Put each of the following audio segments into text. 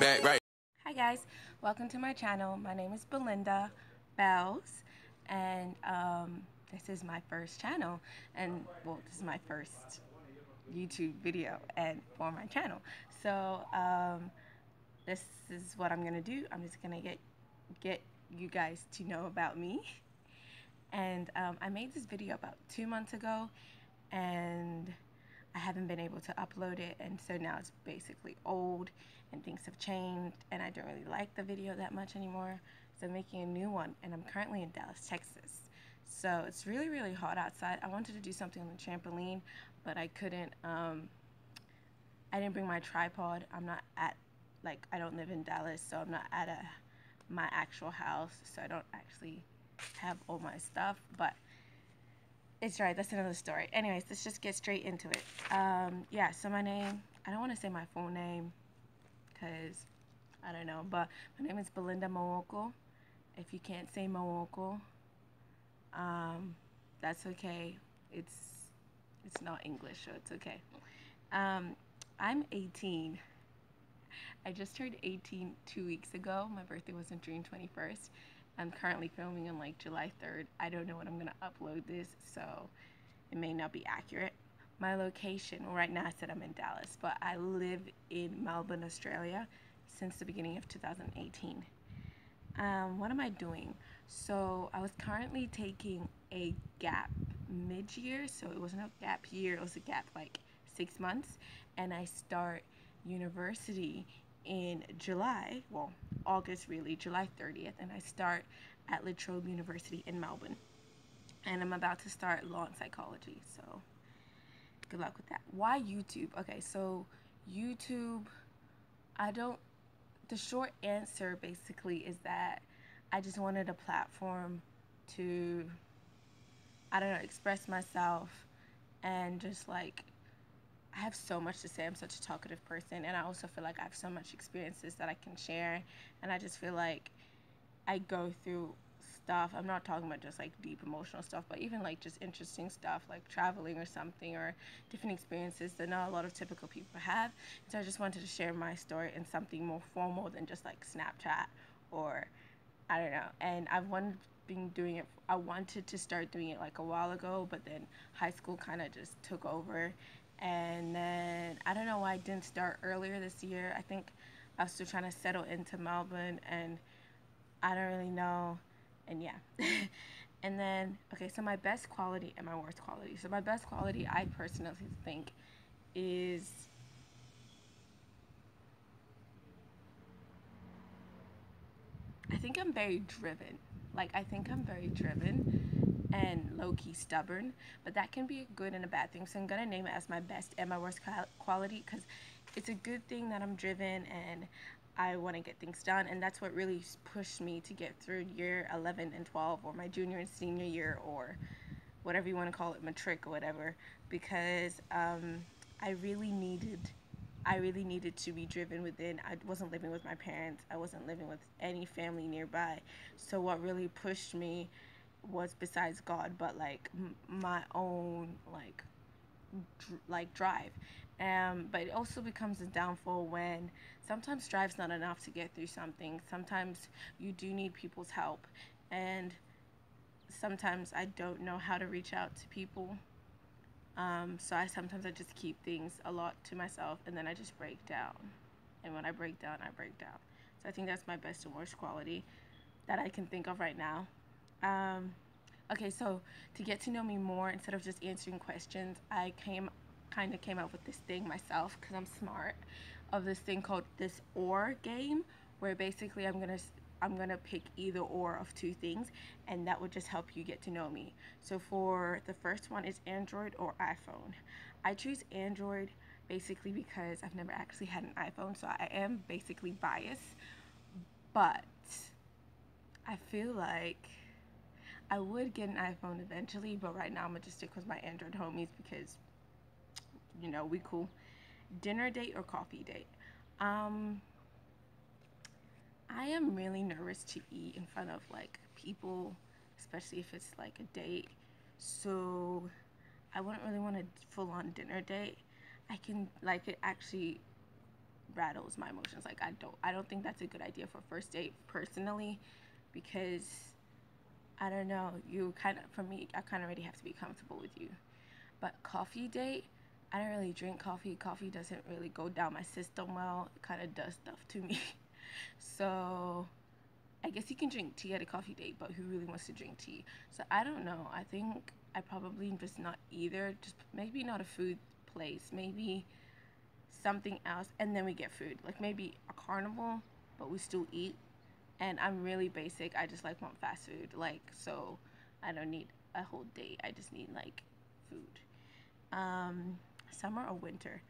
back right. Hi guys, welcome to my channel. My name is Belinda Bells, and this is my first channel, and well, this is my first YouTube video and for my channel. So this is what I'm gonna do. I'm just gonna get you guys to know about me. And I made this video about 2 months ago, and I haven't been able to upload it, and so now it's basically old and things have changed and I don't really like the video that much anymore, so I'm making a new one. And I'm currently in Dallas, Texas, so it's really hot outside. I wanted to do something on the trampoline, but I couldn't. I didn't bring my tripod. I'm not at, like, I don't live in Dallas, so I'm not at my actual house, so I don't actually have all my stuff, but it's right, that's another story. Anyways, let's just get straight into it. Yeah, so my name, I don't want to say my full name because I don't know, but my name is Belinda Mooko. If you can't say Mooko, that's okay. It's not English, so it's okay. I'm 18. I just turned 18 2 weeks ago. My birthday was on June 21st. I'm currently filming on like July 3rd. I don't know when I'm gonna upload this, so it may not be accurate. My location, well, right now I said I'm in Dallas, but I live in Melbourne, Australia since the beginning of 2018. What am I doing? So I was currently taking a gap mid-year, so it wasn't a gap year, it was a gap like 6 months, and I start university in July, well, August really, July 30th, and I start at La Trobe University in Melbourne. And I'm about to start law and psychology, so good luck with that. Why YouTube? Okay, so YouTube, I don't, the short answer basically is that I just wanted a platform to, I don't know, express myself and just like, I have so much to say. I'm such a talkative person, and I also feel like I have so much experiences that I can share, and I just feel like I go through stuff. I'm not talking about just like deep emotional stuff, but even like just interesting stuff like traveling or something, or different experiences that not a lot of typical people have. So I just wanted to share my story in something more formal than just like Snapchat or I don't know. And I wanted to start doing it like a while ago, but then high school kind of just took over. And then I don't know why I didn't start earlier this year. I think I was still trying to settle into Melbourne, and I don't really know. And yeah. And then, okay, so my best quality and my worst quality. So my best quality, I personally think, is I think I'm very driven. Like, I think I'm very driven and low-key stubborn, but that can be a good and a bad thing. So I'm gonna name it as my best and my worst quality, because it's a good thing that I'm driven and I want to get things done, and that's what really pushed me to get through year 11 and 12, or my junior and senior year, or whatever you want to call it, matric or whatever, because I really needed I really needed to be driven within. I wasn't living with my parents. I wasn't living with any family nearby. So what really pushed me was, besides God, but like my own like drive. But it also becomes a downfall when sometimes drive's not enough to get through something. Sometimes you do need people's help, and sometimes I don't know how to reach out to people. So sometimes I just keep things a lot to myself, and then I just break down. And when I break down, I break down. So I think that's my best and worst quality that I can think of right now. Okay, so to get to know me more, instead of just answering questions, I kind of came up with this thing myself, because I'm smart, of this thing called this or game, where basically I'm gonna pick either or of two things, and that would just help you get to know me. So for the first one is Android or iPhone. I choose Android basically because I've never actually had an iPhone, so I am basically biased, but I feel like I would get an iPhone eventually, but right now I'm gonna just stick with my Android homies because, you know, we cool. Dinner date or coffee date? Um, I am really nervous to eat in front of like people, especially if it's like a date. So I wouldn't really want a full on dinner date. I can like it actually rattles my emotions. Like I don't think that's a good idea for first date personally, because I don't know, you kind of, for me, I kind of already have to be comfortable with you. But coffee date, I don't really drink coffee. Coffee doesn't really go down my system well. It kind of does stuff to me. So I guess you can drink tea at a coffee date, but who really wants to drink tea? So I don't know. I think I probably just not either. Just maybe not a food place. Maybe something else, and then we get food. Like maybe a carnival, but we still eat. And I'm really basic. I just like want fast food. Like so, I don't need a whole date. I just need like food. Um, Summer or winter?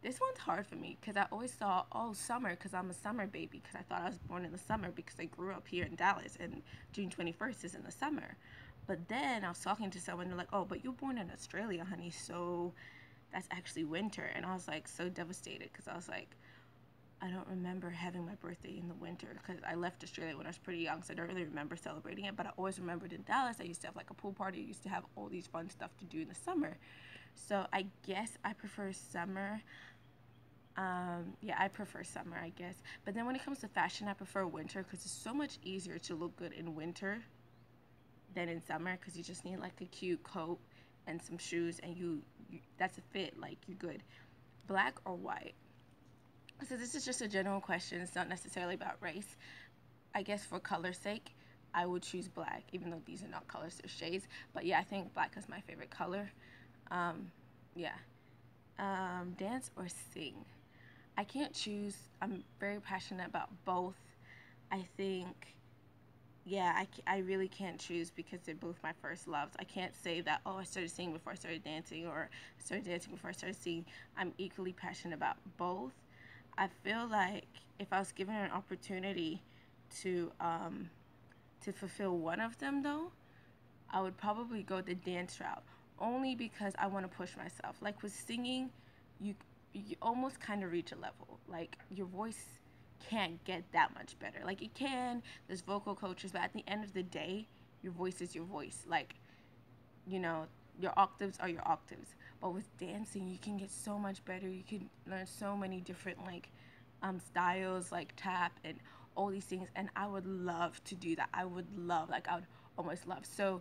This one's hard for me because I always thought, oh, summer, because I'm a summer baby, because I thought I was born in the summer because I grew up here in Dallas and June 21st is in the summer. But then I was talking to someone, they're like, oh, but you're born in Australia, honey, so that's actually winter. And I was like so devastated because I was like, I don't remember having my birthday in the winter because I left Australia when I was pretty young, so I don't really remember celebrating it. But I always remembered in Dallas, I used to have like a pool party. I used to have all these fun stuff to do in the summer. So I guess I prefer summer. Yeah, I prefer summer, I guess. But then when it comes to fashion, I prefer winter because it's so much easier to look good in winter than in summer because you just need like a cute coat and some shoes and you that's a fit, like you're good. Black or white? So this is just a general question. It's not necessarily about race. I guess for color's sake, I would choose black, even though these are not colors, they're shades. But yeah, I think black is my favorite color. Um, yeah. Dance or sing? I can't choose. I'm very passionate about both. I think, yeah, I really can't choose because they're both my first loves. I can't say that, oh, I started singing before I started dancing, or I started dancing before I started singing. I'm equally passionate about both. I feel like if I was given an opportunity to um, to fulfill one of them, though, I would probably go the dance route, only because I want to push myself. Like with singing, you you almost kind of reach a level. Like your voice can't get that much better. Like it can. There's vocal coaches, but at the end of the day, your voice is your voice. Like you know, your octaves are your octaves. But with dancing, you can get so much better. You can learn so many different styles, like tap and all these things. And I would love to do that. I would love, like I would almost love. So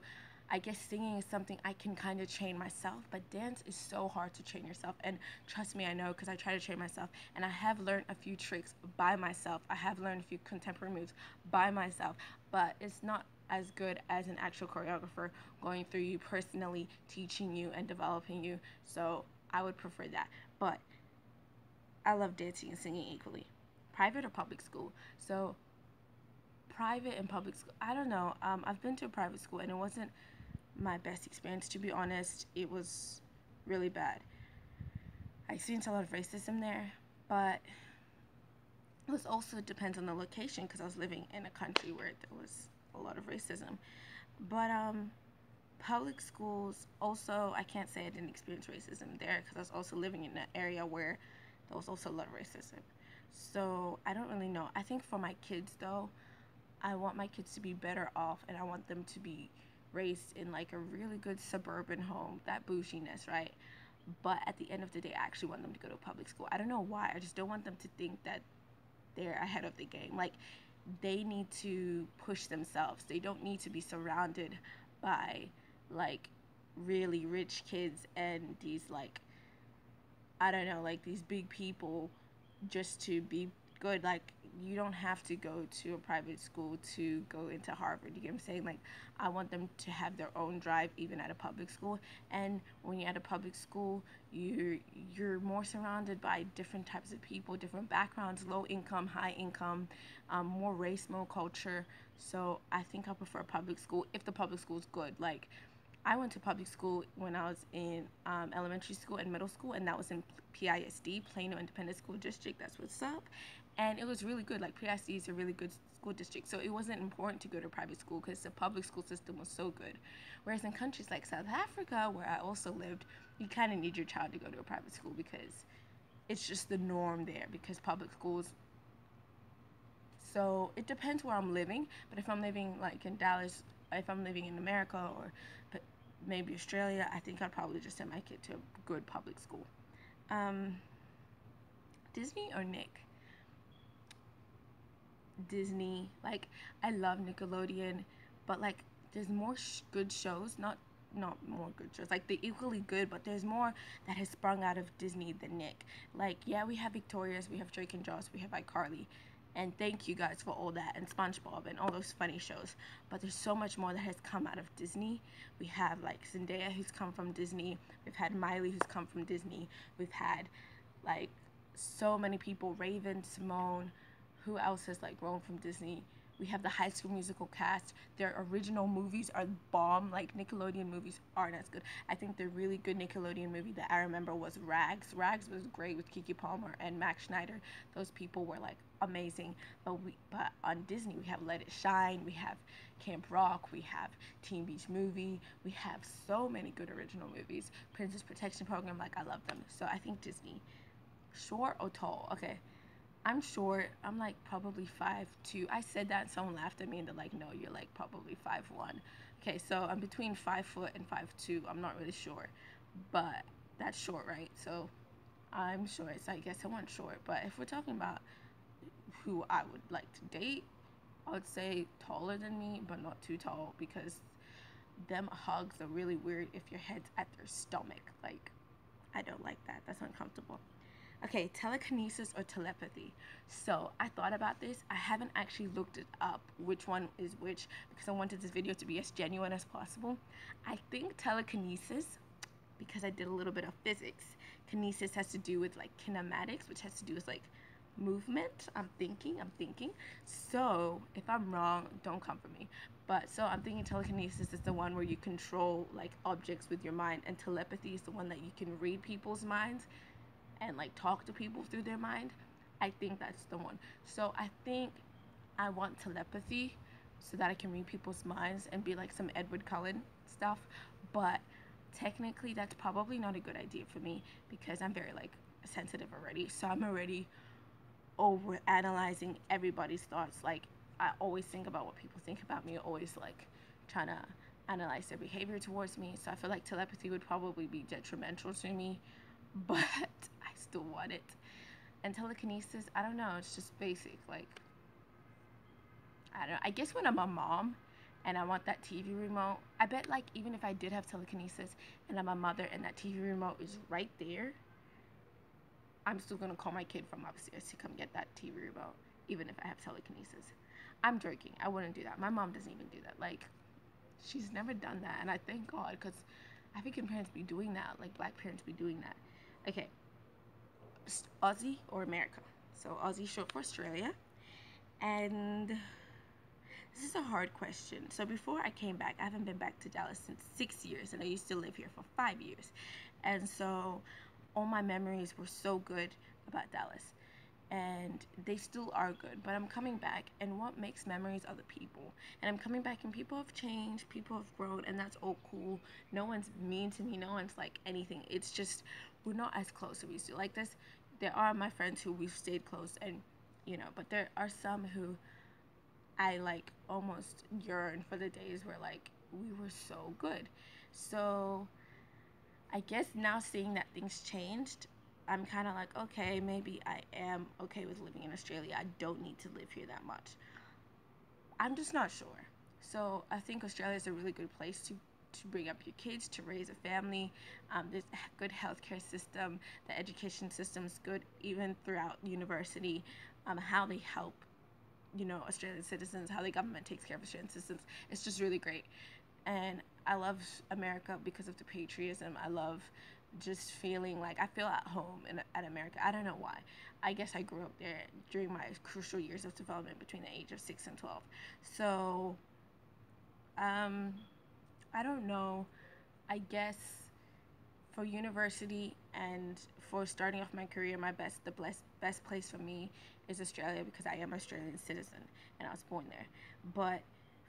I guess singing is something I can kind of train myself, but dance is so hard to train yourself. And trust me, I know because I try to train myself, and I have learned a few tricks by myself. I have learned a few contemporary moves by myself, but it's not as good as an actual choreographer going through you personally, teaching you and developing you. So I would prefer that. But I love dancing and singing equally. Private or public school? So private and public school, I don't know. I've been to a private school and it wasn't my best experience, to be honest. It was really bad. I experienced a lot of racism there, but it was also depends on the location because I was living in a country where there was a lot of racism. But public schools also, I can't say I didn't experience racism there because I was also living in an area where there was also a lot of racism. So I don't really know. I think for my kids though, I want my kids to be better off and I want them to be raised in like a really good suburban home, that bouginess, right? But at the end of the day, I actually want them to go to public school. I don't know why. I just don't want them to think that they're ahead of the game. Like they need to push themselves. They don't need to be surrounded by like really rich kids and these like I don't know, like these big people just to be good. Like you don't have to go to a private school to go into Harvard. You get what I'm saying? Like I want them to have their own drive even at a public school. And when you're at a public school, you're more surrounded by different types of people, different backgrounds, low income, high income, more race, more culture. So I think I prefer public school if the public school is good. Like I went to public school when I was in elementary school and middle school, and that was in PISD, Plano Independent School District. That's what's up. And it was really good. Like, PISD is a really good school district. So it wasn't important to go to private school because the public school system was so good. Whereas in countries like South Africa, where I also lived, you kind of need your child to go to a private school because it's just the norm there because public schools. So it depends where I'm living. But if I'm living like in Dallas, if I'm living in America or maybe Australia, I think I'd probably just send my kid to a good public school. Um, Disney or Nick? Disney. Like, I love Nickelodeon, but like there's more good shows, not more good shows. Like they're equally good, but there's more that has sprung out of Disney than Nick. Like, yeah, we have Victorious, we have Drake and Josh, we have iCarly. And thank you guys for all that, and SpongeBob and all those funny shows. But there's so much more that has come out of Disney. We have like Zendaya, who's come from Disney. We've had Miley, who's come from Disney. We've had like so many people, Raven, Simone, who else has like grown from Disney? We have the High School Musical cast. Their original movies are bomb. Like Nickelodeon movies aren't as good. I think the really good Nickelodeon movie that I remember was Rags. Rags was great with Keke Palmer and Max Schneider. Those people were like amazing. But on Disney we have Let It Shine. We have Camp Rock. We have Teen Beach Movie. We have so many good original movies. Princess Protection Program. Like, I love them. So I think Disney. Short or tall? Okay. I'm short. I'm like probably 5'2". I said that and someone laughed at me and they're like, no, you're like probably 5'1". Okay, so I'm between 5 foot and 5'2". I'm not really sure, but that's short, right? So I'm short, so I guess I want short. But if we're talking about who I would like to date, I would say taller than me, but not too tall, because them hugs are really weird if your head's at their stomach. Like, I don't like that. That's uncomfortable. Okay, telekinesis or telepathy. So I thought about this. I haven't actually looked it up, which one is which, because I wanted this video to be as genuine as possible. I think telekinesis, because I did a little bit of physics. Kinesis has to do with like kinematics, which has to do with like movement. I'm thinking. So if I'm wrong, don't come for me. But so I'm thinking telekinesis is the one where you control like objects with your mind, and telepathy is the one that you can read people's minds and like talk to people through their mind. I think that's the one. So I think I want telepathy so that I can read people's minds and be like some Edward Cullen stuff. But technically that's probably not a good idea for me because I'm very like sensitive already. So I'm already over analyzing everybody's thoughts. Like, I always think about what people think about me, always like trying to analyze their behavior towards me. So I feel like telepathy would probably be detrimental to me, but I still want it. And telekinesis, I don't know, it's just basic. Like, I don't know. I guess when I'm a mom and I want that TV remote, I bet like even if I did have telekinesis and I'm a mother and that TV remote is right there, I'm still gonna call my kid from upstairs to come get that TV remote, even if I have telekinesis. I'm joking. I wouldn't do that. My mom doesn't even do that. Like, she's never done that, and I thank God, because African parents be doing that. Like, black parents be doing that. Okay, Aussie or America? So Aussie short for Australia, and this is a hard question. So before I came back, I haven't been back to Dallas since 6 years, and I used to live here for 5 years, and so all my memories were so good about Dallas, and they still are good, but I'm coming back, and what makes memories are the people. And I'm coming back and people have changed, people have grown, and that's all cool. No one's mean to me, no one's like anything. It's just we're not as close as we used to. Like this, there are my friends who we've stayed close, and but there are some who I like almost yearn for the days where like we were so good. So I guess now seeing that things changed, I'm kind of like, okay, maybe I am okay with living in Australia. I don't need to live here that much. I'm just not sure. So I think Australia is a really good place to bring up your kids, to raise a family. There's a good healthcare system. The education system is good, even throughout university. How they help, Australian citizens, how the government takes care of Australian citizens. It's just really great. And I love America because of the patriotism. I love just feeling like I feel at home at America. I don't know why. I guess I grew up there during my crucial years of development between the age of 6 and 12. So, um, I don't know. I guess for university and for starting off my career, the best place for me is Australia because I am an Australian citizen and I was born there. But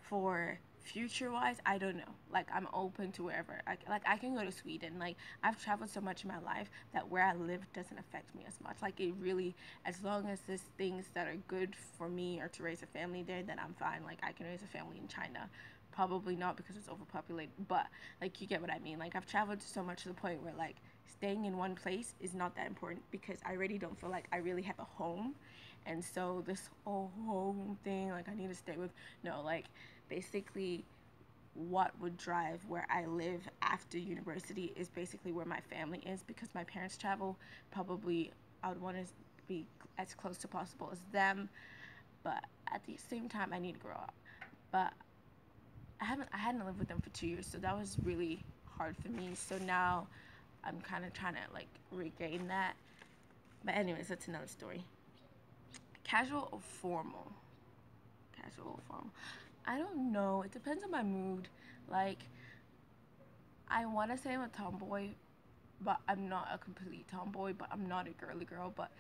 for future wise, I don't know. Like, I'm open to wherever. I can go to Sweden. Like, I've traveled so much in my life that where I live doesn't affect me as much. Like, it really, as long as there's things that are good for me or to raise a family there, then I'm fine. Like, I can raise a family in China. Probably not because it's overpopulated, but like, you get what I mean. Like, I've traveled so much to the point where like staying in one place is not that important because I already don't feel like I really have a home. And so this whole home thing, like I need to stay with, no, like basically what would drive where I live after university is basically where my family is, because my parents travel. Probably I would want to be as close to possible as them, but at the same time I need to grow up. But I hadn't lived with them for 2 years, so that was really hard for me. So now I'm kind of trying to like regain that. But anyways, that's another story. Casual or formal? Casual or formal? I don't know. It depends on my mood. Like, I want to say I'm a tomboy, but I'm not a complete tomboy, but I'm not a girly girl. But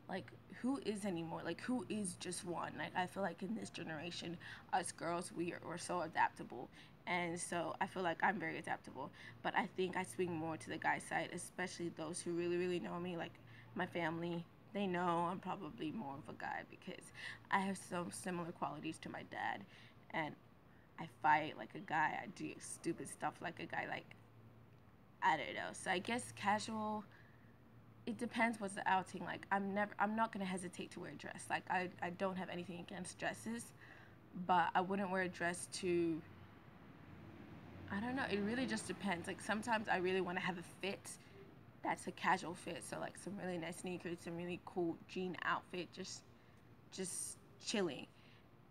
like, who is anymore? Like, who is just one? Like, I feel like in this generation, us girls, we're so adaptable. And so I feel like I'm very adaptable. But I think I swing more to the guy side, especially those who really, really know me, like my family. They know I'm probably more of a guy because I have some similar qualities to my dad. And I fight like a guy. I do stupid stuff like a guy. Like, I don't know. So I guess casual, it depends what's the outing. Like, I'm not gonna hesitate to wear a dress. Like, I don't have anything against dresses, but I wouldn't wear a dress to, I don't know, it really just depends. Like, sometimes I really want to have a fit that's a casual fit, so like some really nice sneakers, some really cool jean outfit, just chilling.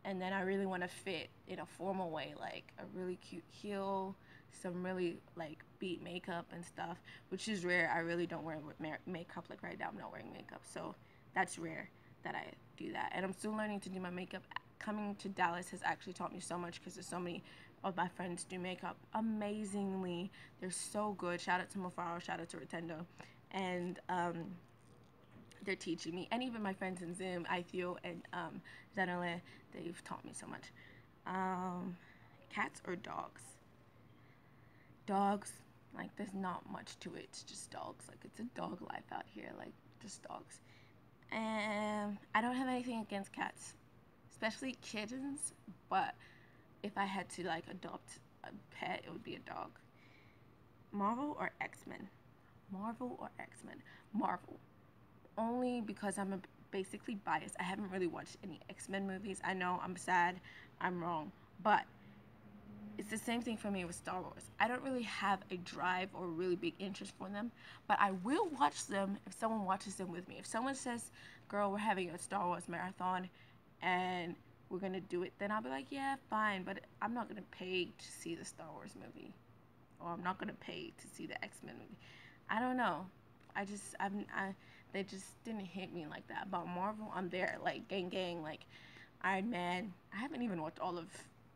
And then I really want to fit in a formal way, like a really cute heel, some really like beat makeup and stuff, which is rare. I really don't wear makeup. Like right now I'm not wearing makeup, so that's rare that I do that. And I'm still learning to do my makeup. Coming to Dallas has actually taught me so much because there's so many of my friends do makeup amazingly. They're so good. Shout out to Mofaro, shout out to Rotendo. And they're teaching me, and even my friends in Zoom, Ithio and Zenale, they've taught me so much. Cats or dogs? Dogs. Like, there's not much to it. It's just dogs. Like, it's a dog life out here. Like, just dogs. And I don't have anything against cats, especially kittens. But if I had to like adopt a pet, it would be a dog. Marvel or X-Men? Marvel or X-Men? Marvel. Only because I'm basically biased. I haven't really watched any X-Men movies. I know I'm sad, I'm wrong, but it's the same thing for me with Star Wars. I don't really have a drive or really big interest for them, but I will watch them if someone watches them with me. If someone says, girl, we're having a Star Wars marathon and we're gonna do it, then I'll be like, yeah, fine, but I'm not gonna pay to see the Star Wars movie, or I'm not gonna pay to see the X-Men movie. I don't know. They just didn't hit me like that. But Marvel, I'm there, like gang gang, like Iron Man. I haven't even watched all of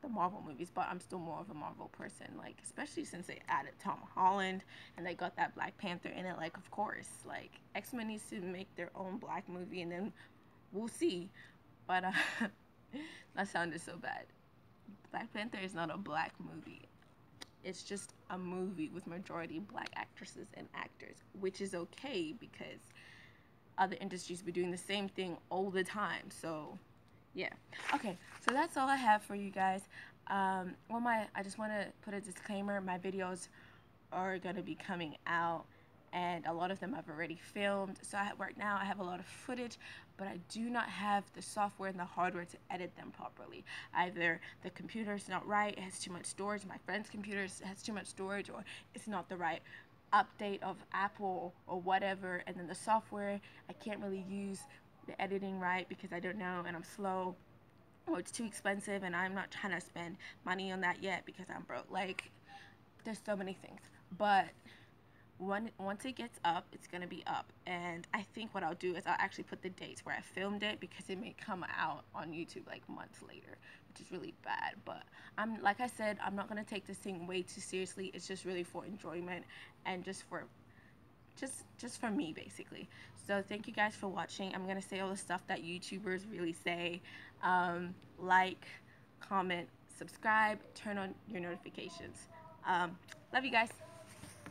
the Marvel movies, but I'm still more of a Marvel person. Like, especially since they added Tom Holland and they got that Black Panther in it. Like, of course, like X-Men needs to make their own black movie, and then we'll see. But that sounded so bad. Black Panther is not a black movie. It's just a movie with majority black actresses and actors, which is okay because other industries be doing the same thing all the time. So, yeah. Okay, so that's all I have for you guys. I just want to put a disclaimer. My videos are going to be coming out, and a lot of them I've already filmed. So right now I have a lot of footage, but I do not have the software and the hardware to edit them properly. Either the computer's not right, it has too much storage, my friend's computer has too much storage, or it's not the right update of Apple or whatever, and then the software, I can't really use the editing right because I don't know and I'm slow, or it's too expensive and I'm not trying to spend money on that yet because I'm broke. Like, there's so many things. But once it gets up, it's gonna be up. And I think what I'll do is I'll actually put the dates where I filmed it, because it may come out on YouTube like months later, which is really bad. But like I said, I'm not gonna take this thing way too seriously. It's just really for enjoyment and just for me, basically. So thank you guys for watching. I'm gonna say all the stuff that YouTubers really say. Like, comment, subscribe, turn on your notifications. Love you guys.